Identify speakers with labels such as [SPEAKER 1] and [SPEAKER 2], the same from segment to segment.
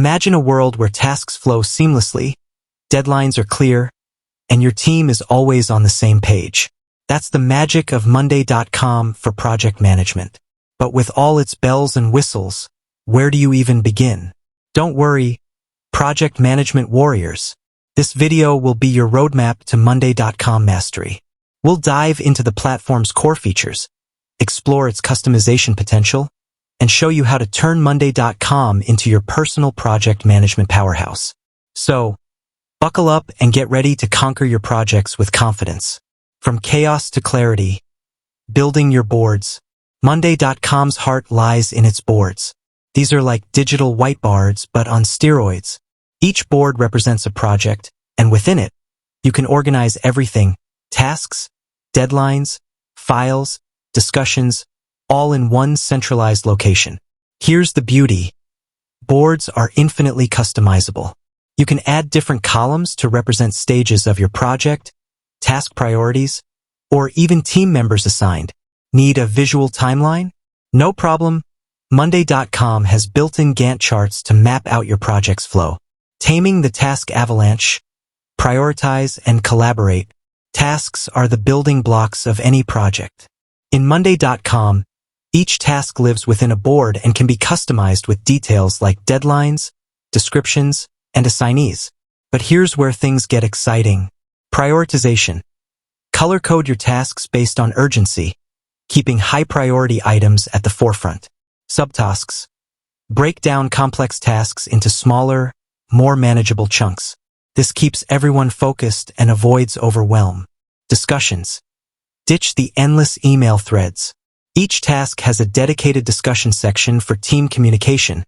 [SPEAKER 1] Imagine a world where tasks flow seamlessly, deadlines are clear, and your team is always on the same page. That's the magic of Monday.com for project management. But with all its bells and whistles, where do you even begin? Don't worry, project management warriors. This video will be your roadmap to Monday.com mastery. We'll dive into the platform's core features, explore its customization potential, and show you how to turn Monday.com into your personal project management powerhouse. So, buckle up and get ready to conquer your projects with confidence. From chaos to clarity, building your boards. Monday.com's heart lies in its boards. These are like digital whiteboards, but on steroids. Each board represents a project, and within it, you can organize everything: tasks, deadlines, files, discussions, all in one centralized location. Here's the beauty. Boards are infinitely customizable. You can add different columns to represent stages of your project, task priorities, or even team members assigned. Need a visual timeline? No problem. Monday.com has built-in Gantt charts to map out your project's flow. Taming the task avalanche. Prioritize and collaborate. Tasks are the building blocks of any project. In Monday.com, each task lives within a board and can be customized with details like deadlines, descriptions, and assignees. But here's where things get exciting. Prioritization. Color code your tasks based on urgency, keeping high-priority items at the forefront. Subtasks. Break down complex tasks into smaller, more manageable chunks. This keeps everyone focused and avoids overwhelm. Discussions. Ditch the endless email threads. Each task has a dedicated discussion section for team communication,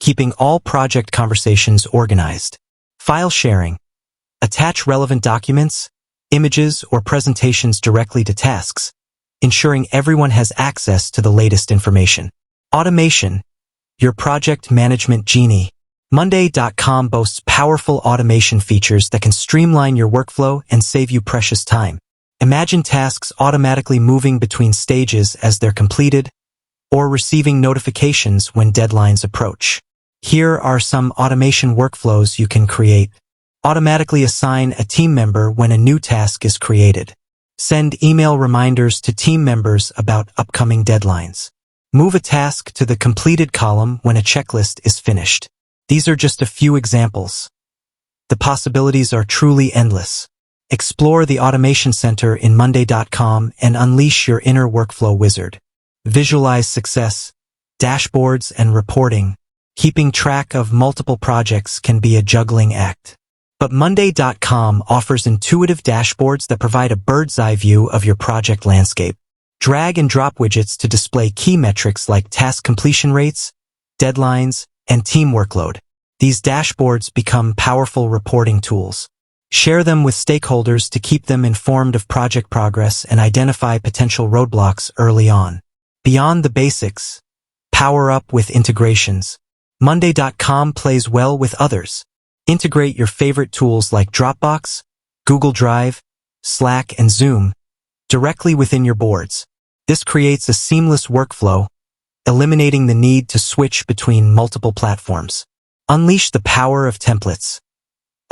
[SPEAKER 1] keeping all project conversations organized. File sharing. Attach relevant documents, images, or presentations directly to tasks, ensuring everyone has access to the latest information. Automation. Your project management genie. Monday.com boasts powerful automation features that can streamline your workflow and save you precious time. Imagine tasks automatically moving between stages as they're completed, or receiving notifications when deadlines approach. Here are some automation workflows you can create. Automatically assign a team member when a new task is created. Send email reminders to team members about upcoming deadlines. Move a task to the completed column when a checklist is finished. These are just a few examples. The possibilities are truly endless. Explore the Automation Center in Monday.com and unleash your inner workflow wizard. Visualize success, dashboards, and reporting. Keeping track of multiple projects can be a juggling act. But Monday.com offers intuitive dashboards that provide a bird's-eye view of your project landscape. Drag and drop widgets to display key metrics like task completion rates, deadlines, and team workload. These dashboards become powerful reporting tools. Share them with stakeholders to keep them informed of project progress and identify potential roadblocks early on. Beyond the basics, power up with integrations. Monday.com plays well with others. Integrate your favorite tools like Dropbox, Google Drive, Slack, and Zoom directly within your boards. This creates a seamless workflow, eliminating the need to switch between multiple platforms. Unleash the power of templates.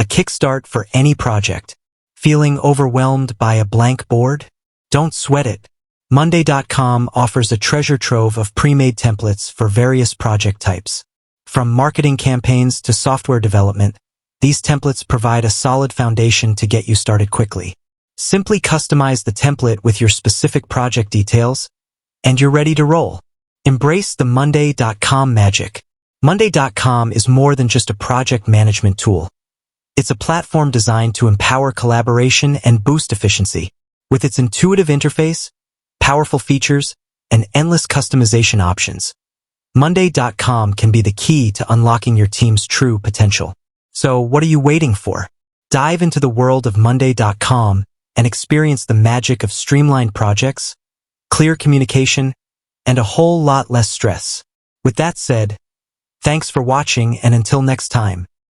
[SPEAKER 1] A kickstart for any project. Feeling overwhelmed by a blank board? Don't sweat it. Monday.com offers a treasure trove of pre-made templates for various project types. From marketing campaigns to software development, these templates provide a solid foundation to get you started quickly. Simply customize the template with your specific project details, and you're ready to roll. Embrace the Monday.com magic. Monday.com is more than just a project management tool. It's a platform designed to empower collaboration and boost efficiency. With its intuitive interface, powerful features, and endless customization options, Monday.com can be the key to unlocking your team's true potential. So what are you waiting for? Dive into the world of Monday.com and experience the magic of streamlined projects, clear communication, and a whole lot less stress. With that said, thanks for watching, and until next time.